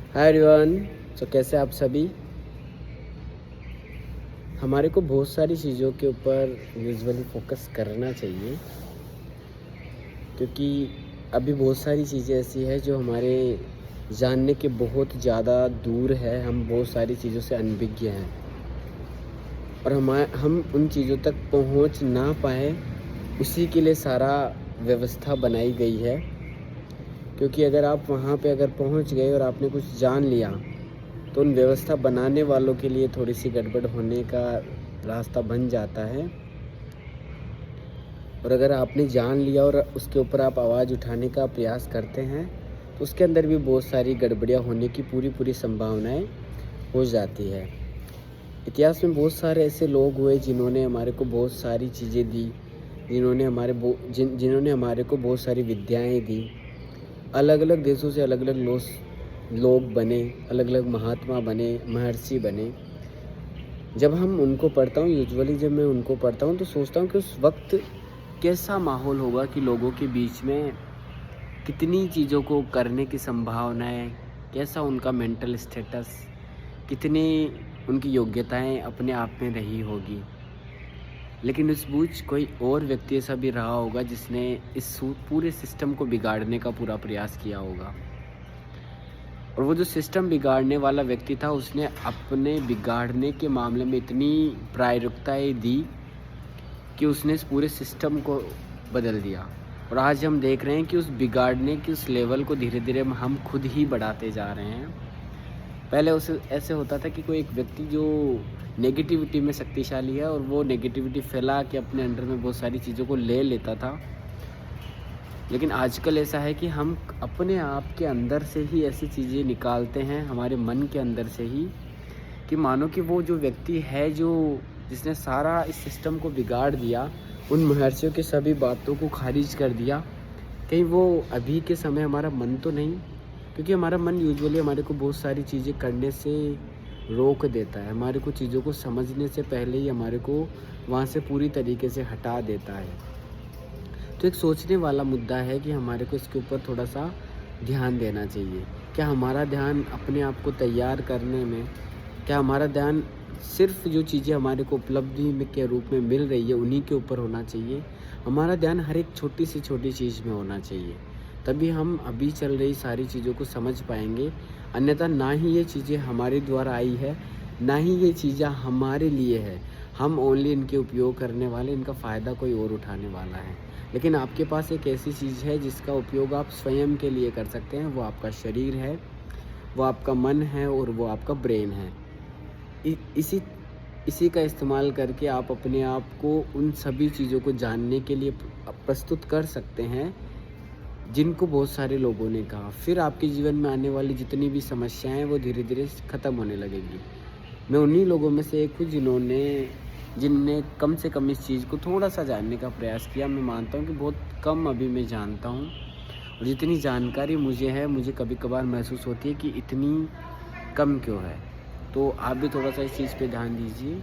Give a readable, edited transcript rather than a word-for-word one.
Hi everyone. कैसे आप सभी। हमारे को बहुत सारी चीज़ों के ऊपर यूजुअली फोकस करना चाहिए, क्योंकि अभी बहुत सारी चीज़ें ऐसी है जो हमारे जानने के बहुत ज़्यादा दूर है। हम बहुत सारी चीज़ों से अनभिज्ञ हैं और हम उन चीज़ों तक पहुंच ना पाए, उसी के लिए सारा व्यवस्था बनाई गई है। क्योंकि अगर आप वहाँ पे अगर पहुंच गए और आपने कुछ जान लिया, तो उन व्यवस्था बनाने वालों के लिए थोड़ी सी गड़बड़ होने का रास्ता बन जाता है। और अगर आपने जान लिया और उसके ऊपर आप आवाज़ उठाने का प्रयास करते हैं, तो उसके अंदर भी बहुत सारी गड़बड़ियाँ होने की पूरी संभावनाएं हो जाती है। इतिहास में बहुत सारे ऐसे लोग हुए जिन्होंने हमारे को बहुत सारी चीज़ें दी, जिन्होंने हमारे को बहुत सारी विद्याएं दी। अलग अलग देशों से अलग अलग लोग बने, अलग अलग महात्मा बने, महर्षि बने। जब जब मैं उनको पढ़ता हूँ तो सोचता हूँ कि उस वक्त कैसा माहौल होगा, कि लोगों के बीच में कितनी चीज़ों को करने की संभावनाएं, कैसा उनका मेंटल स्टेटस, कितनी उनकी योग्यताएं अपने आप में रही होगी। लेकिन इस बीच कोई और व्यक्ति ऐसा भी रहा होगा जिसने इस पूरे सिस्टम को बिगाड़ने का पूरा प्रयास किया होगा। और वो जो सिस्टम बिगाड़ने वाला व्यक्ति था, उसने अपने बिगाड़ने के मामले में इतनी प्राथमिकताएं दी कि उसने इस पूरे सिस्टम को बदल दिया। और आज हम देख रहे हैं कि उस बिगाड़ने की उस लेवल को धीरे धीरे हम खुद ही बढ़ाते जा रहे हैं। पहले उसे ऐसे होता था कि कोई एक व्यक्ति जो नेगेटिविटी में शक्तिशाली है और वो नेगेटिविटी फैला के अपने अंडर में बहुत सारी चीज़ों को ले लेता था। लेकिन आजकल ऐसा है कि हम अपने आप के अंदर से ही ऐसी चीज़ें निकालते हैं, हमारे मन के अंदर से ही, कि मानो कि वो जो व्यक्ति है जिसने सारा इस सिस्टम को बिगाड़ दिया, उन महर्षियों की सभी बातों को खारिज कर दिया, कहीं वो अभी के समय हमारा मन तो नहीं। क्योंकि हमारा मन यूजुअली हमारे को बहुत सारी चीज़ें करने से रोक देता है, हमारे को चीज़ों को समझने से पहले ही हमारे को वहाँ से पूरी तरीके से हटा देता है। तो एक सोचने वाला मुद्दा है कि हमारे को इसके ऊपर थोड़ा सा ध्यान देना चाहिए। क्या हमारा ध्यान अपने आप को तैयार करने में, क्या हमारा ध्यान सिर्फ जो चीज़ें हमारे को उपलब्धि में के रूप में मिल रही है उन्हीं के ऊपर होना चाहिए? हमारा ध्यान हर एक छोटी से छोटी चीज़ में होना चाहिए, तभी हम अभी चल रही सारी चीज़ों को समझ पाएंगे। अन्यथा ना ही ये चीज़ें हमारे द्वारा आई है, ना ही ये चीज़ें हमारे लिए है। हम ओनली इनके उपयोग करने वाले, इनका फ़ायदा कोई और उठाने वाला है। लेकिन आपके पास एक ऐसी चीज़ है जिसका उपयोग आप स्वयं के लिए कर सकते हैं। वो आपका शरीर है, वो आपका मन है और वो आपका ब्रेन है। इसी का इस्तेमाल करके आप अपने आप को उन सभी चीज़ों को जानने के लिए प्रस्तुत कर सकते हैं जिनको बहुत सारे लोगों ने कहा। फिर आपके जीवन में आने वाली जितनी भी समस्याएं हैं वो धीरे धीरे ख़त्म होने लगेगी। मैं उन्हीं लोगों में से एक हूँ जिनने कम से कम इस चीज़ को थोड़ा सा जानने का प्रयास किया। मैं मानता हूँ कि बहुत कम अभी मैं जानता हूँ, और जितनी जानकारी मुझे है, मुझे कभी कभार महसूस होती है कि इतनी कम क्यों है। तो आप भी थोड़ा सा इस चीज़ पे ध्यान दीजिए।